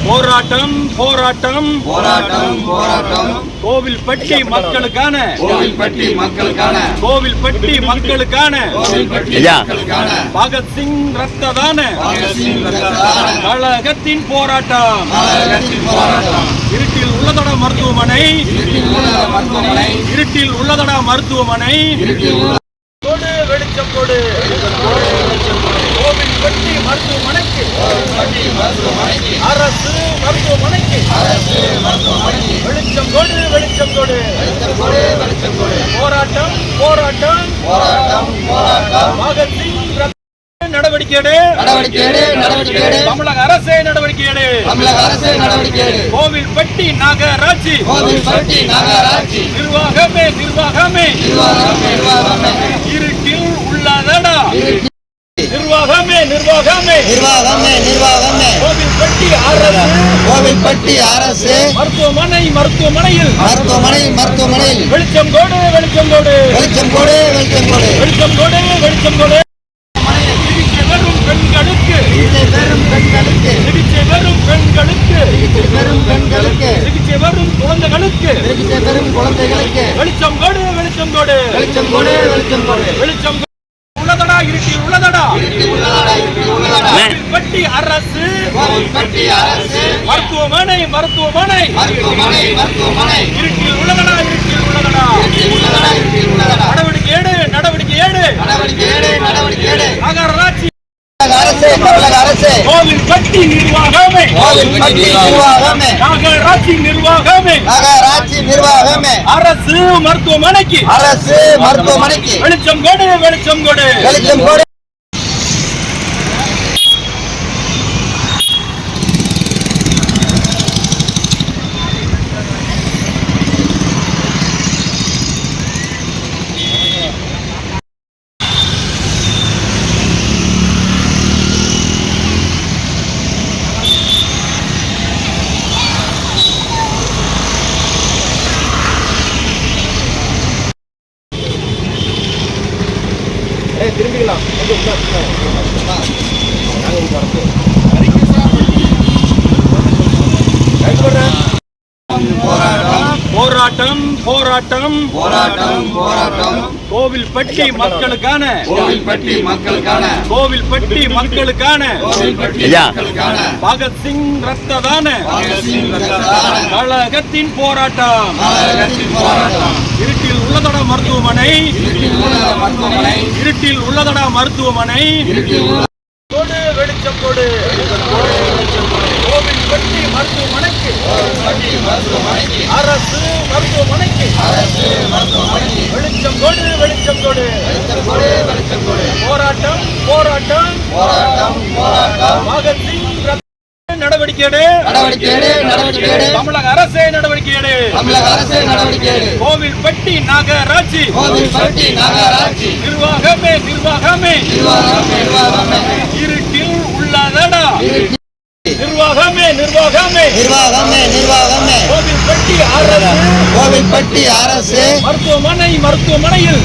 போராட்டம் போராட்டம் போராட்டம் போராட்டம் கோவில்பட்டி மக்களுக்கான கோவில்பட்டி மக்களுக்கான பகத்சிங் ரத்ததான கழகத்தின் போராட்டம். இருட்டில் உள்ளதட மருத்துவமனை இருட்டில் உள்ளதட மருத்துவமனை கொடு வெளிச்சம் கொடு. கோவில்பட்டி மருத்துவமனைக்கு அரசு மருத்துவமனைக்கு வெளிச்சம் கொடு வெளிச்சம் கொடு. போராட்டம் போராட்டம் பகத்சிங் நடவடிக்கை தமிழக அரசே நடவடிக்கை. கோவில்பட்டி நகராட்சி நிர்வாகமே நிர்வாகமே இருட்டில் உள்ளதடா நிர்வாகமே நிர்வாகமே நிர்வாகமே நிர்வாகமே. கோவில்பட்டி அரசு மருத்துவமனை மருத்துவமனையில் வெளிச்சம் கோடு வெளிச்சம் கோடு வெளிச்சம் கோடு வெளிச்சம் கோடு வெளிச்சம் கோடு வெளிச்சம் கோடு. சிகிச்சை பெறும் பெண்களுக்கு சிகிச்சை பெறும் பெண்களுக்கு சிகிச்சை பெறும் குழந்தைகளுக்கு வெளிச்சம் கோடு வெளிச்சம் கோடு வெளிச்சம் கோடு வெளிச்சம் கோடு வெளிச்சம் உள்ளதடா இருட்டில் உள்ளதடா. கோவில்பட்டி அரசு மருத்துவமனை மருத்துவமனை இருட்டில் உள்ளதடா இருட்டில் உள்ளதடா. நடவடிக்கை எடு நடவடிக்கை எடு நகராட்சி கோவில்பட்டி நிர்வாகமே நகராட்சி நிர்வாகமே அரசு மருத்துவமனைக்கு வெளிச்சம் கொடு வெளிச்சம் கொடு வெளிச்சம் கொடு. திரும்பிக்கலாம். போராட்டம் போராட்டம் போராட்டம் கோவில்பட்டி மக்களுக்கான கோவில்பட்டி மக்களுக்கான பகத்சிங் ரத்ததான கழகத்தின் போராட்டம். இருட்டில் உள்ளதட மருத்துவமனை இருட்டில் உள்ளதட மருத்துவமனை கொடு வெளிச்சம் கொடு. கோவில்பட்டி மருத்துவமனைக்கு அரசு மருத்துவமனைக்கு வெளிச்சம் கொடு வெளிச்சம் கொடு. போராட்டம் போராட்டம் பகத்சிங் நடவடிக்கை தமிழக அரசே நடவடிக்கை கோவில்பட்டி நகராட்சி நிர்வாகமே நிர்வாகமே இருட்டில் உள்ளதடா நிர்வாகமே நிர்வாகமே நிர்வாகமே நிர்வாகமே. கோவில்பட்டி அரசு மருத்துவமனை மருத்துவமனையில்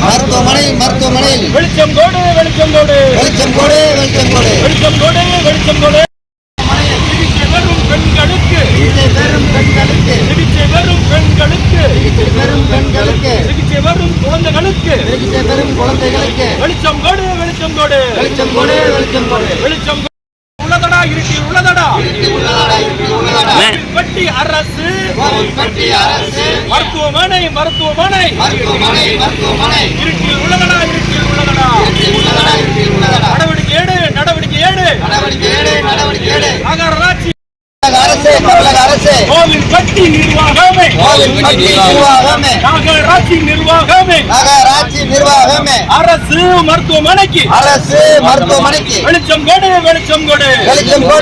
வெளிச்சம் கோடு வெளிச்சம் கோடு வெளிச்சம் கோடு வெளிச்சம் கோடு வெளிச்சம் கோடு வெளிச்சம் கோடு. சிகிச்சை பெறும் பெண்களுக்கு சிகிச்சை பெறும் பெண்களுக்கு சிகிச்சை பெறும் குழந்தைகளுக்கு வெளிச்சம் கோடு வெளிச்சம் கோடு வெளிச்சம் கோடு வெளிச்சம் கோடு வெளிச்சம் உள்ளதடா இருட்டில் உள்ளதடா. கோவில்பட்டி அரசு மருத்துவமனை இருட்டில் உள்ளதடா இருட்டில் உள்ளதடா. நடவடிக்கை எடு நடவடிக்கை எடு நகராட்சி கோவில்பட்டி நிர்வாகமே நகராட்சி நிர்வாகமே அரசு மருத்துவமனைக்கு வெளிச்சம் கொடு வெளிச்சம் கொடு வெளிச்சம் கொடு.